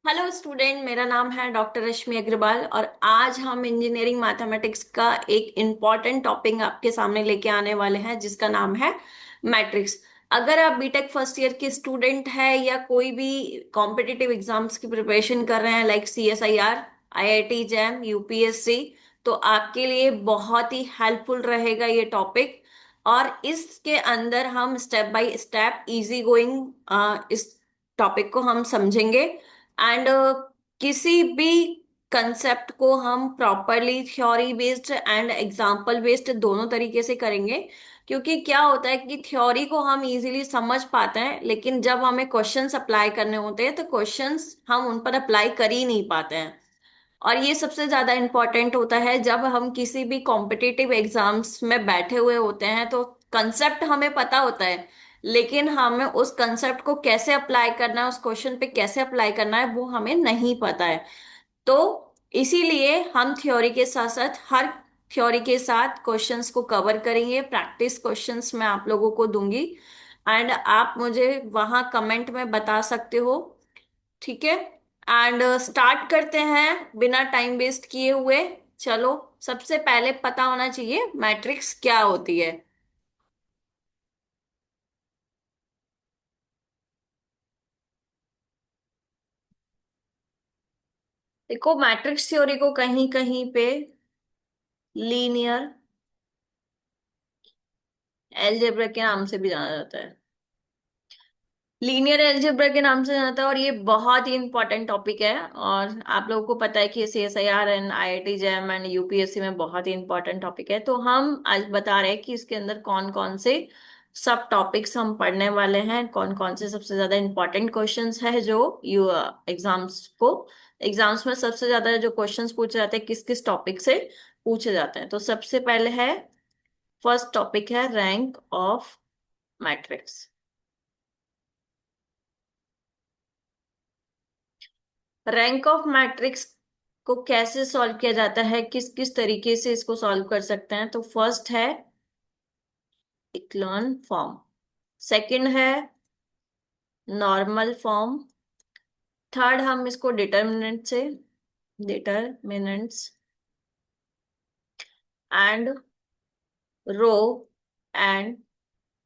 Hello student, मेरा नाम है डॉक्टर रश्मि अग्रवाल और आज हम इंजीनियरिंग मैथमेटिक्स का एक इम्पॉर्टेंट टॉपिक आपके सामने लेके आने वाले हैं जिसका नाम है मैट्रिक्स। अगर आप बीटेक फर्स्ट ईयर के स्टूडेंट हैं या कोई भी कॉम्पिटिटिव एग्जाम्स की प्रिपरेशन कर रहे हैं like CSIR, IIT jam, UPSC, तो आपके लिए बहुत ही हेल्पफुल रहेगा ये टॉपिक। और इसके अंदर हम step by step easy going इस टॉपिक को हम समझेंगे। एंड किसी भी कंसेप्ट को हम properly theory based and example based दोनों तरीके से करेंगे। क्योंकि क्या होता है कि थ्योरी को हम इजीली समझ पाते हैं, लेकिन जब हमें क्वेश्चंस अप्लाई करने होते हैं तो क्वेश्चंस हम उन पर अप्लाई कर ही नहीं पाते हैं। और ये सबसे ज्यादा इम्पोर्टेंट होता है जब हम किसी भी कॉम्पिटिटिव एग्जाम्स में बैठे हुए होते हैं तो कंसेप्ट हमें पता होता है, लेकिन हमें उस कंसेप्ट को कैसे अप्लाई करना है, उस क्वेश्चन पे कैसे अप्लाई करना है, वो हमें नहीं पता है। तो इसीलिए हम थ्योरी के साथ साथ हर थ्योरी के साथ क्वेश्चंस को कवर करेंगे। प्रैक्टिस क्वेश्चंस मैं आप लोगों को दूंगी एंड आप मुझे वहां कमेंट में बता सकते हो। ठीक है, एंड स्टार्ट करते हैं बिना टाइम वेस्ट किए हुए। चलो, सबसे पहले पता होना चाहिए मैट्रिक्स क्या होती है। देखो, मैट्रिक्स थ्योरी को कहीं कहीं पे लीनियर एलजेब्रा के नाम से भी जाना जाता है। लीनियर एलजेब्रा के नाम से जाना जाता है और ये बहुत ही इंपॉर्टेंट टॉपिक है। और आप लोगों को पता है कि CSIR and IIT jam and UPSC में बहुत ही इंपॉर्टेंट टॉपिक है। तो हम आज बता रहे हैं कि इसके अंदर कौन कौन से सब टॉपिक्स हम पढ़ने वाले हैं, कौन कौन से सबसे ज्यादा इंपॉर्टेंट क्वेश्चंस है जो यू एग्जाम्स में सबसे ज्यादा जो क्वेश्चंस पूछे जाते हैं किस किस टॉपिक से पूछे जाते हैं। तो सबसे पहले है, फर्स्ट टॉपिक है rank of matrix. Rank of matrix को कैसे सॉल्व किया जाता है, किस किस तरीके से इसको सॉल्व कर सकते हैं। तो फर्स्ट है इक्लॉन फॉर्म, सेकंड है नॉर्मल फॉर्म, थर्ड हम इसको determinants and row and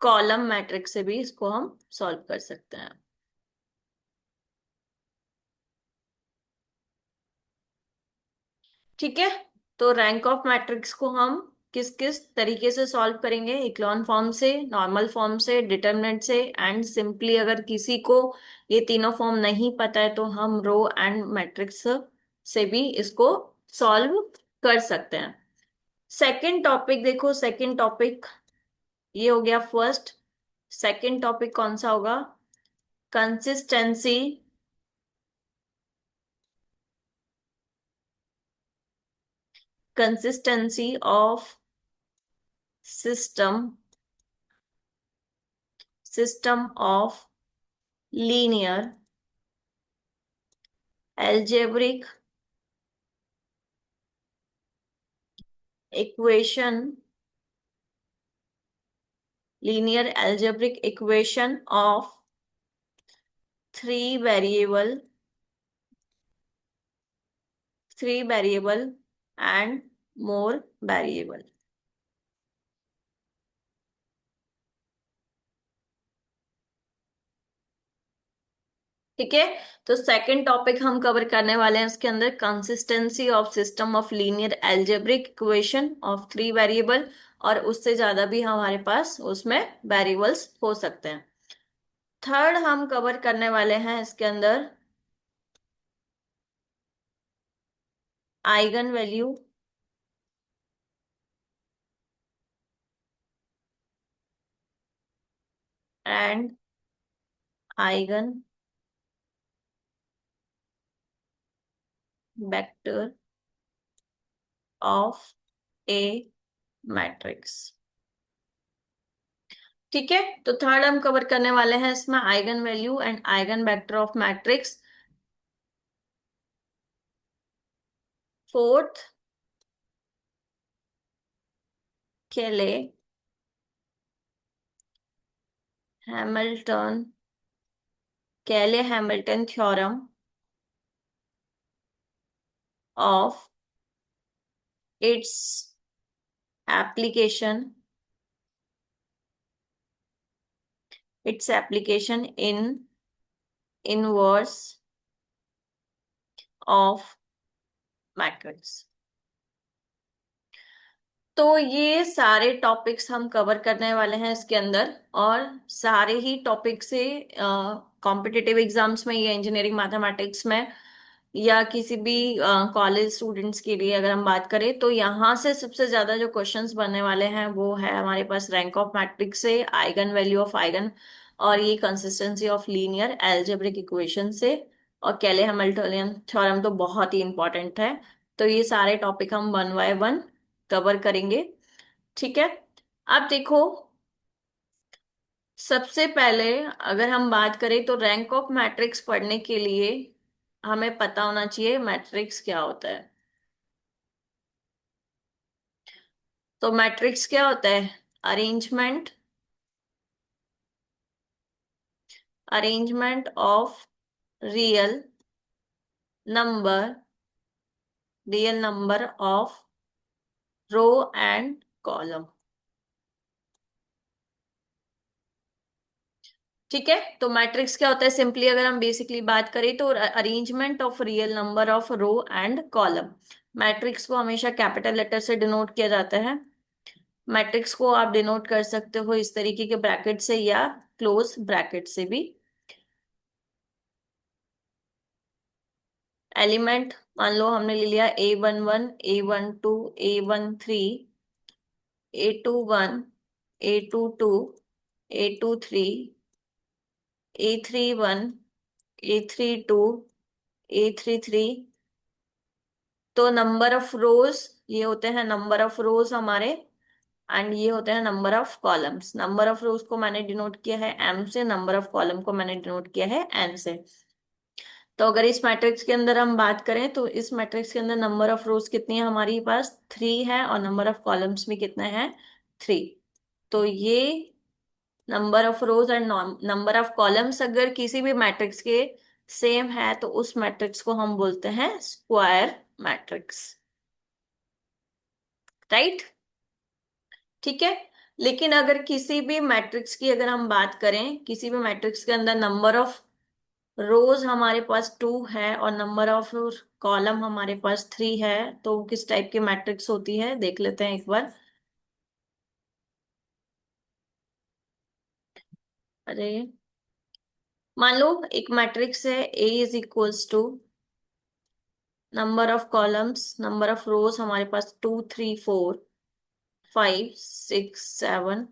column matrix से भी इसको हम सॉल्व कर सकते हैं। ठीक है, तो रैंक ऑफ मैट्रिक्स को हम किस किस तरीके से सॉल्व करेंगे, इक्लॉन फॉर्म से, नॉर्मल फॉर्म से, डिटरमिनेंट से एंड सिंपली अगर किसी को ये तीनों फॉर्म नहीं पता है तो हम रो एंड मैट्रिक्स से भी इसको सॉल्व कर सकते हैं। सेकंड टॉपिक देखो, सेकंड टॉपिक ये हो गया फर्स्ट। सेकंड टॉपिक कौन सा होगा? Consistency consistency of system system of linear algebraic equation linear algebraic equation of three variable three variable and more variable। ठीक है, तो सेकंड टॉपिक हम कवर करने वाले हैं इसके अंदर consistency of system of linear algebraic equation of three variable, और उससे ज्यादा भी हमारे पास उसमें वेरिएबल्स हो सकते हैं। थर्ड हम कवर करने वाले हैं इसके अंदर eigen value and eigen vector of A matrix. ठीक है, तो थर्ड हम कवर करने वाले हैं इसमें eigen value and eigen vector of matrix. Fourth, केले हैमिल्टन केले Hamilton theorem of its application, in inverse of matrix। तो ये सारे टॉपिक्स हम कवर करने वाले हैं इसके अंदर, और सारे ही टॉपिक से कॉम्पिटिटिव एग्जाम्स में या इंजीनियरिंग मैथमेटिक्स में या किसी भी कॉलेज स्टूडेंट्स के लिए अगर हम बात करें, तो यहाँ से सबसे ज्यादा जो क्वेश्चंस बनने वाले हैं वो है हमारे पास रैंक ऑफ मैट्रिक्स से, आइगन वैल्यू ऑफ आइगन, और ये consistency of linear algebraic equation से, और केले हैमिल्टनियन थ्योरम तो बहुत ही इंपॉर्टेंट है। तो ये सारे टॉपिक हम वन बाय वन कवर करेंगे। ठीक है। अब देखो, सबसे पहले अगर हम बात करें तो रैंक ऑफ मैट्रिक्स पढ़ने के लिए हमें पता होना चाहिए मैट्रिक्स क्या होता है। तो मैट्रिक्स क्या होता है? Arrangement, of real number, of row and column. ठीक है। तो मैट्रिक्स क्या होता है? सिंपली अगर हम बेसिकली बात करें तो arrangement of real number of row and column. Matrix को हमेशा कैपिटल लेटर से डिनोट किया जाता है। मैट्रिक्स को आप डिनोट कर सकते हो इस तरीके के ब्रैकेट से या क्लोज ब्रैकेट से भी। एलिमेंट मान लो हमने ले लिया A11, A12, A13, A21, A22, A23, A31, A32, A33। तो नंबर ऑफ रोज, ये होते हैं नंबर ऑफ रोज हमारे, एंड ये होते हैं number of columns. Number of रोज को मैंने डिनोट किया है M से, नंबर ऑफ कॉलम को मैंने डिनोट किया है N से। तो अगर इस मैट्रिक्स के अंदर हम बात करें तो इस मैट्रिक्स के अंदर नंबर ऑफ रोज कितनी है हमारे पास? 3 है, और नंबर ऑफ कॉलम्स भी कितने हैं? 3। तो ये number of rose and number of columns अगर किसी भी मैट्रिक्स के सेम है तो उस मैट्रिक्स को हम बोलते हैं स्क्वायर मैट्रिक्स। राइट। ठीक है। लेकिन अगर किसी भी मैट्रिक्स की अगर हम बात करें, किसी भी मैट्रिक्स के अंदर नंबर ऑफ रोज हमारे पास 2 है और नंबर ऑफ कॉलम हमारे पास 3 है, तो वो किस टाइप की मैट्रिक्स होती है देख लेते हैं एक बार। अरे, मान लो एक मैट्रिक्स है A is equals to number of columns, number of rows हमारे पास 2, 3, 4, 5, 6, 7।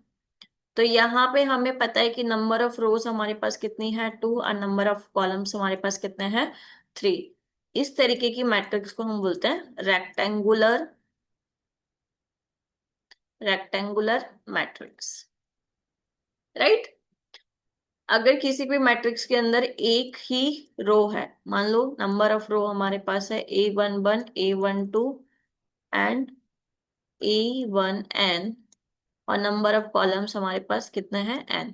तो यहाँ पे हमें पता है कि नंबर ऑफ रोज हमारे पास कितनी है? 2, और नंबर ऑफ कॉलम्स हमारे पास कितने हैं? 3। इस तरीके की मैट्रिक्स को हम बोलते हैं रेक्टेंगुलर, मैट्रिक्स। राइट। अगर किसी भी मैट्रिक्स के अंदर एक ही रो है, मान लो नंबर ऑफ रो हमारे पास है A11, A12 एंड A1n, और नंबर ऑफ कॉलम्स हमारे पास कितने हैं? n।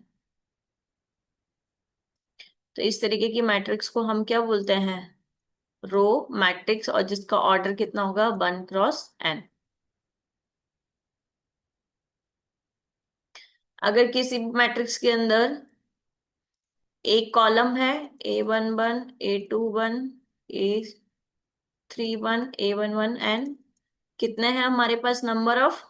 तो इस तरीके की मैट्रिक्स को हम क्या बोलते हैं? रो मैट्रिक्स, और जिसका ऑर्डर कितना होगा? 1 क्रॉस n। अगर किसी मैट्रिक्स के अंदर एक कॉलम है A11, A21, A31, A11 and कितने हैं हमारे पास नंबर ऑफ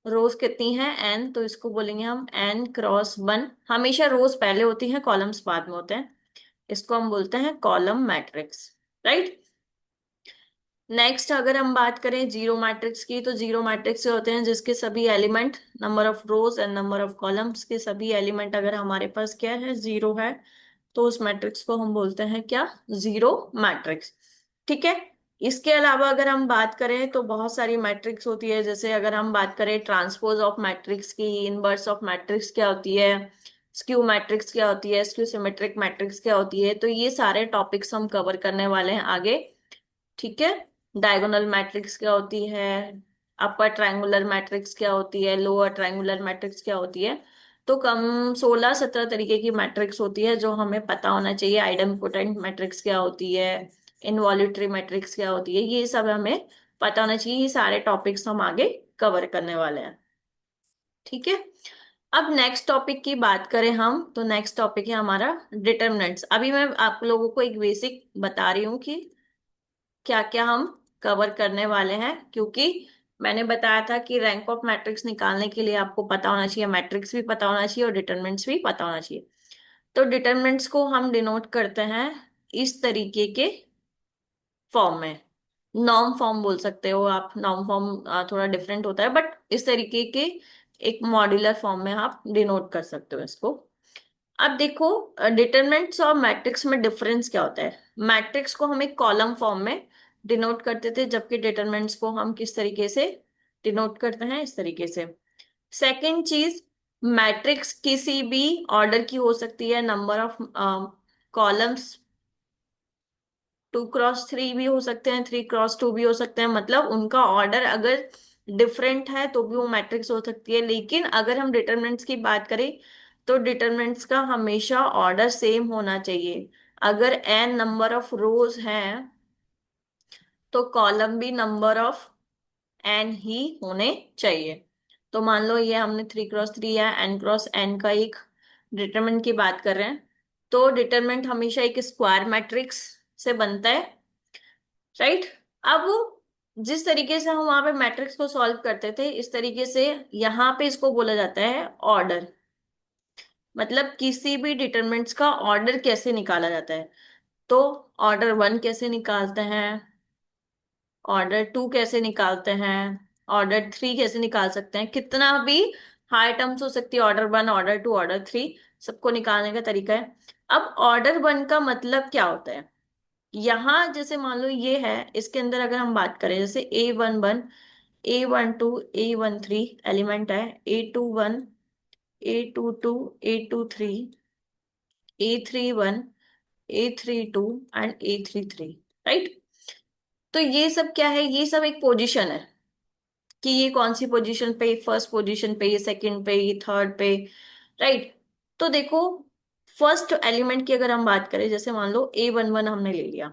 रोज कितनी है? n। तो इसको बोलेंगे हम n क्रॉस 1। हमेशा रोज पहले होती हैं, कॉलम्स बाद में होते हैं। इसको हम बोलते हैं कॉलम मैट्रिक्स। राइट। नेक्स्ट अगर हम बात करें जीरो मैट्रिक्स की, तो जीरो मैट्रिक्स से होते हैं जिसके सभी element, number of rose and number of columns के सभी एलिमेंट अगर हमारे पास क्या है? जीरो है, तो उस मैट्रिक्स को हम बोलते हैं क्या? Zero matrix. ठीक है। इसके अलावा अगर हम बात करें तो बहुत सारी मैट्रिक्स होती है, जैसे अगर हम बात करें ट्रांसपोज ऑफ मैट्रिक्स की, इनवर्स ऑफ मैट्रिक्स क्या होती है, स्क्यू मैट्रिक्स क्या होती है, स्क्यू सिमेट्रिक मैट्रिक्स क्या होती है, तो ये सारे टॉपिक्स हम कवर करने वाले हैं आगे। ठीक है। डायगोनल मैट्रिक्स क्या होती है, अपर ट्रायंगुलर मैट्रिक्स क्या होती है, लोअर ट्रायंगुलर मैट्रिक्स क्या होती है। तो कम 16-17 तरीके की मैट्रिक्स होती है जो हमें पता होना चाहिए। आइडेम्पोटेंट मैट्रिक्स क्या होती है, इनवॉल्यूटरी मैट्रिक्स क्या होती है, ये सब हमें पता होना चाहिए। ये सारे टॉपिक्स हम आगे कवर करने वाले हैं। ठीक है। अब नेक्स्ट टॉपिक की बात करें हम, तो नेक्स्ट टॉपिक है हमारा डिटर्मिनेंट्स। अभी मैं आप लोगों को एक बेसिक बता रही हूँ कि क्या क्या हम कवर करने वाले हैं, क्योंकि मैंने बताया था कि रैंक ऑफ मैट्रिक्स निकालने के लिए आपको पता होना चाहिए, मैट्रिक्स भी पता होना चाहिए और डिटर्मिनेंट्स भी पता होना चाहिए। तो डिटर्मिनेंट्स को हम डिनोट करते हैं इस तरीके के फॉर्म में। नॉर्म फॉर्म बोल सकते हो आप, नॉर्म फॉर्म थोड़ा डिफरेंट होता है, बट इस तरीके के एक मॉड्यूलर फॉर्म में आप डिनोट कर सकते हो इसको। अब देखो, डिटरमिनेंट्स और मैट्रिक्स में डिफरेंस क्या होता है। मैट्रिक्स को हम एक कॉलम फॉर्म में डिनोट करते थे, जबकि डिटरमिनेंट्स को हम किस तरीके से डिनोट करते हैं, इस तरीके से। सेकेंड चीज, मैट्रिक्स किसी भी ऑर्डर की हो सकती है, नंबर ऑफ कॉलम्स 2x3 भी हो सकते हैं, 3x2 भी हो सकते हैं, मतलब उनका ऑर्डर अगर डिफरेंट है तो भी वो मैट्रिक्स हो सकती है। लेकिन अगर हम डिटरमिनेंट्स की बात करें तो डिटरमिनेंट्स का हमेशा ऑर्डर सेम होना चाहिए। अगर n नंबर ऑफ रोज हैं तो कॉलम भी नंबर ऑफ n ही होने चाहिए। तो मान लो ये हमने 3x3 या n×n का एक डिटरमिनेंट की बात कर रहे हैं, तो डिटरमिनेंट हमेशा एक स्क्वायर मैट्रिक्स से बनता है, राइट। अब जिस तरीके से हम वहां पे मैट्रिक्स को सॉल्व करते थे, इस तरीके से यहाँ पे इसको बोला जाता है ऑर्डर। मतलब किसी भी डिटरमिनेंट्स का ऑर्डर कैसे निकाला जाता है, तो ऑर्डर 1 कैसे निकालते हैं, ऑर्डर 2 कैसे निकालते हैं, ऑर्डर 3 कैसे निकाल सकते हैं। कितना भी हाई टर्म्स हो सकती है, ऑर्डर 1, ऑर्डर 2, ऑर्डर 3, सबको निकालने का तरीका है। अब ऑर्डर 1 का मतलब क्या होता है, यहाँ जैसे मान लो ये है, इसके अंदर अगर हम बात करें, जैसे A11, A12, A13 एलिमेंट है, A21, A22, A23, A31, A32 and A33, right. तो ये सब क्या है, ये सब एक पोजीशन है कि ये कौन सी पोजीशन पे, फर्स्ट पोजीशन पे, ये सेकंड पे, ये थर्ड पे, राइट। तो देखो, फर्स्ट एलिमेंट की अगर हम बात करें, जैसे मान लो A11 हमने ले लिया,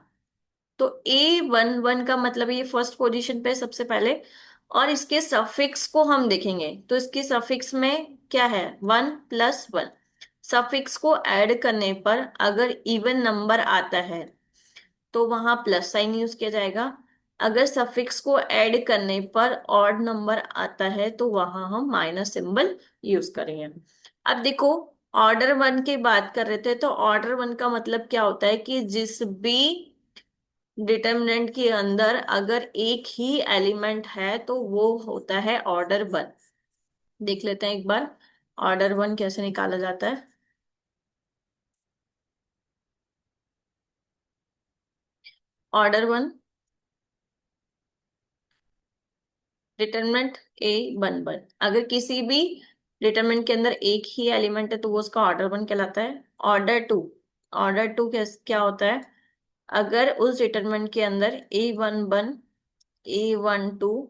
तो A11 का मतलब ये फर्स्ट पोजीशन पे सबसे पहले। और इसके सफिक्स को हम देखेंगे, तो इसके सफिक्स में क्या है, 1+1। सफिक्स को ऐड करने पर अगर इवन नंबर आता है तो वहां प्लस साइन यूज किया जाएगा। अगर सफिक्स को ऐड करने पर ऑड नंबर आता है तो वहां हम माइनस सिंबल यूज करेंगे। अब देखो, ऑर्डर 1 की बात कर रहे थे, तो ऑर्डर 1 का मतलब क्या होता है कि जिस भी डिटर्मिनेंट के अंदर अगर एक ही एलिमेंट है तो वो होता है ऑर्डर 1। देख लेते हैं एक बार ऑर्डर 1 कैसे निकाला जाता है। ऑर्डर 1, डिटरमिनेंट A11, अगर किसी भी डिटरमिनेंट के अंदर एक ही एलिमेंट है तो वो उसका ऑर्डर 1 कहलाता है। ऑर्डर 2, ऑर्डर 2 क्या होता है, अगर उस डिटरमिनेंट के अंदर A11, A12,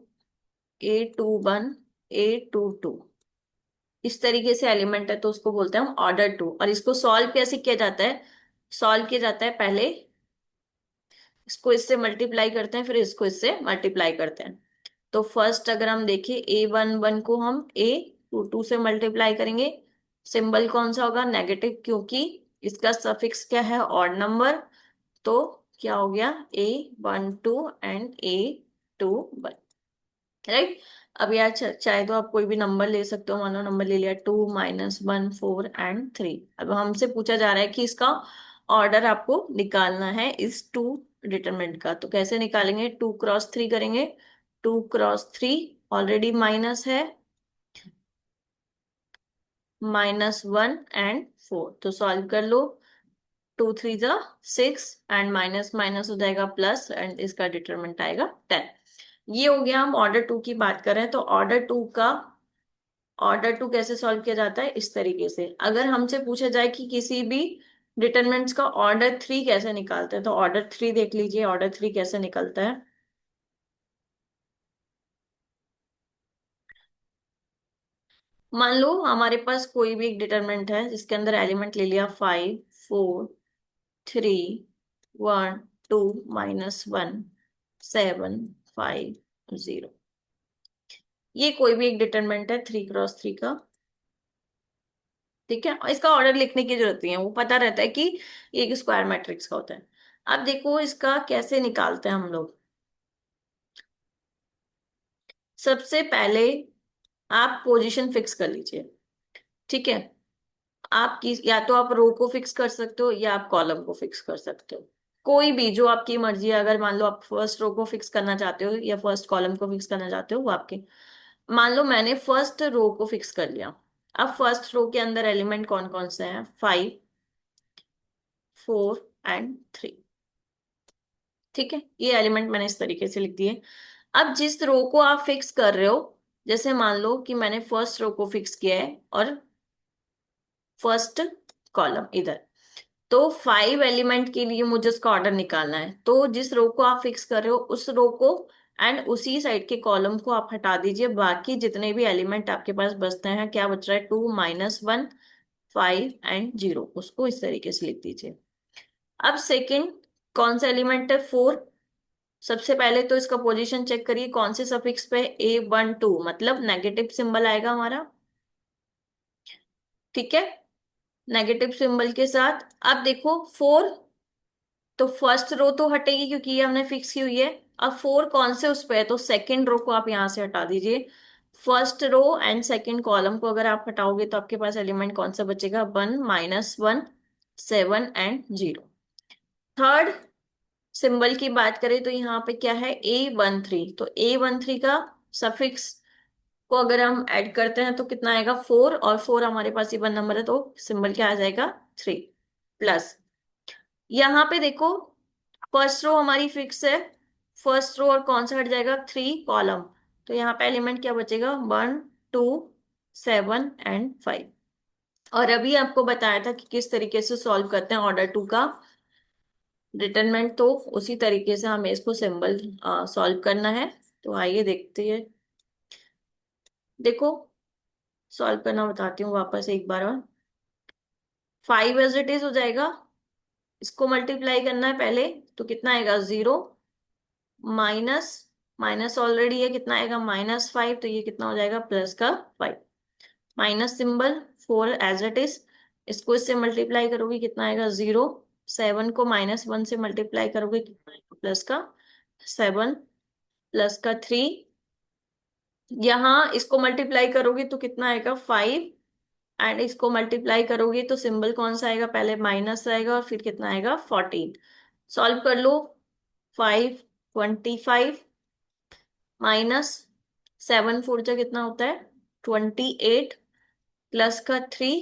A21, A22 इस तरीके से एलिमेंट है तो उसको बोलते हैं हम ऑर्डर 2। और इसको सॉल्व कैसे किया जाता है, सॉल्व किया जाता है पहले इसको इससे मल्टीप्लाई करते हैं, फिर इसको इससे मल्टीप्लाई करते हैं। तो फर्स्ट अगर हम देखें, A11 को हम A22 से मल्टीप्लाई करेंगे। सिंबल कौन सा होगा, नेगेटिव, क्योंकि इसका सफिक्स क्या है, ऑड नंबर। तो क्या हो गया, A12 एंड A21, राइट। अब यार चाहे तो आप कोई भी नंबर ले सकते हो, मानो नंबर ले लिया 2, -1, 4 एंड 3। अब हमसे पूछा जा रहा है कि इसका ऑर्डर आपको निकालना है इस टू डिटरमिनेंट का, तो कैसे निकालेंगे, 2x3 करेंगे। 2x3 ऑलरेडी माइनस है, -1 एंड 4, तो सॉल्व कर लो। 2 3 जा 6 एंड माइनस माइनस हो जाएगा प्लस, एंड इसका डिटरमिनेंट आएगा 10। ये हो गया, हम ऑर्डर 2 की बात कर रहे हैं, तो ऑर्डर 2 कैसे सॉल्व किया जाता है, इस तरीके से। अगर हमसे पूछा जाए कि किसी भी डिटरमिनेंट्स का ऑर्डर 3 कैसे निकालते हैं, तो ऑर्डर 3 देख लीजिए, ऑर्डर 3 कैसे निकलता है। मान लो हमारे पास कोई भी एक डिटरमिनेंट है जिसके अंदर एलिमेंट ले लिया 5, 4, 3, 1, 2 - 1 7 5 0। ये कोई भी एक डिटरमिनेंट है 3 × 3 का। ठीक है, और इसका ऑर्डर लिखने की जरूरत नहीं है, वो पता रहता है कि ये एक स्क्वायर मैट्रिक्स का होता है। अब देखो इसका कैसे निकालते हैं हम लोग। सबसे पहले आप पोजीशन फिक्स कर लीजिए। ठीक है, आप या तो आप रो को फिक्स कर सकते हो या आप कॉलम को फिक्स कर सकते हो, कोई भी जो आपकी मर्जी है। अगर मान लो आप फर्स्ट रो को फिक्स करना चाहते हो या फर्स्ट कॉलम को फिक्स करना चाहते हो, वो आपके। मान लो मैंने फर्स्ट रो को फिक्स कर लिया। अब फर्स्ट रो के अंदर एलिमेंट कौन कौन से हैं? 5 4 एंड 3। ठीक है, ये एलिमेंट मैंने इस तरीके से लिख दिए। अब जिस रो को आप फिक्स कर रहे हो, जैसे मान लो कि मैंने फर्स्ट रो को फिक्स किया है और फर्स्ट कॉलम इधर, तो 5 एलिमेंट के लिए मुझे उसका ऑर्डर निकालना है। तो जिस रो को आप फिक्स कर रहे हो उस रो को एंड उसी साइड के कॉलम को आप हटा दीजिए। बाकी जितने भी एलिमेंट आपके पास बचते हैं, क्या बच रहा है? 2 - 1 5 एंड 0, उसको इस तरीके से लिख दीजिए। अब सेकंड कौन सा एलिमेंट है? 4। सबसे पहले तो इसका पोजीशन चेक करिए कौन से सफिक्स पे। A12 मतलब नेगेटिव सिंबल आएगा हमारा। ठीक है, नेगेटिव सिंबल के साथ। अब देखो 4, तो फर्स्ट रो तो हटेगी क्योंकि ये हमने फिक्स की हुई है। अब 4 कौन से उस पे है? तो सेकंड रो को आप यहां से हटा दीजिए। First row and second column को अगर आप हटाओगे तो आपके पास एलिमेंट कौन सा बचेगा? 1 - 1 7 एंड 0। थर्ड सिंबल की बात करें तो यहाँ पे क्या है? A13। तो A13 का सफिक्स को अगर हम ऐड करते हैं तो कितना आएगा? 4, और 4 हमारे पास इवन नंबर है तो सिंबल क्या आ जाएगा? 3 प्लस। यहाँ पे देखो फर्स्ट रो हमारी फिक्स है। फर्स्ट रो और कौन सा हट जाएगा? 3 कॉलम। तो यहाँ पे एलिमेंट क्या बचेगा? 1 2 7 एंड 5। और अभी आपको बताया था कि किस तरीके से सॉल्व करते हैं ऑर्डर 2 का डिटरमिनेंट, तो उसी तरीके से हमें इसको सिंबल सॉल्व करना है। तो आइए देखते हैं। देखो सॉल्व करना बताती हूँ वापस एक बार और। 5 एज इट इज हो जाएगा, इसको मल्टीप्लाई करना है पहले। तो कितना आएगा? 0 माइनस, माइनस ऑलरेडी है, कितना आएगा? -5। तो ये कितना हो जाएगा? प्लस का 5। Minus symbol, 4 as it is, इसको इससे मल्टीप्लाई करोगे कितना आएगा? 0। 7 को -1 से मल्टीप्लाई करोगे कितना आएगा? प्लस का 7 प्लस का 3। यहाँ इसको मल्टीप्लाई करोगे तो कितना आएगा? 5। एंड इसको मल्टीप्लाई करोगे तो सिंबल कौन सा आएगा? पहले माइनस आएगा और फिर कितना आएगा? 14। सॉल्व कर लो। 5 25 माइनस 7 4 जा कितना होता है? 28 प्लस का 3,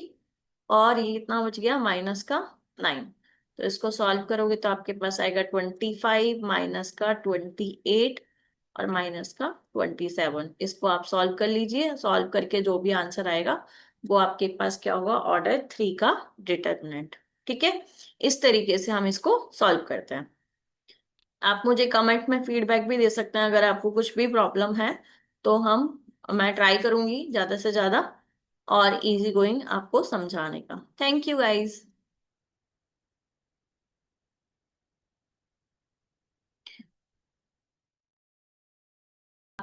और ये कितना बच गया? माइनस का 9। तो इसको सॉल्व करोगे तो आपके पास आएगा 25 माइनस का 28 और माइनस का 27। इसको आप सॉल्व कर लीजिए। सॉल्व करके जो भी आंसर आएगा वो आपके पास क्या होगा? ऑर्डर 3 का डिटरमिनेंट। ठीक है, इस तरीके से हम इसको सॉल्व करते हैं। आप मुझे कमेंट में फीडबैक भी दे सकते हैं अगर आपको कुछ भी प्रॉब्लम है। तो मैं ट्राई करूंगी ज्यादा से ज्यादा और इजी गोइंग आपको समझाने का। Thank you guys.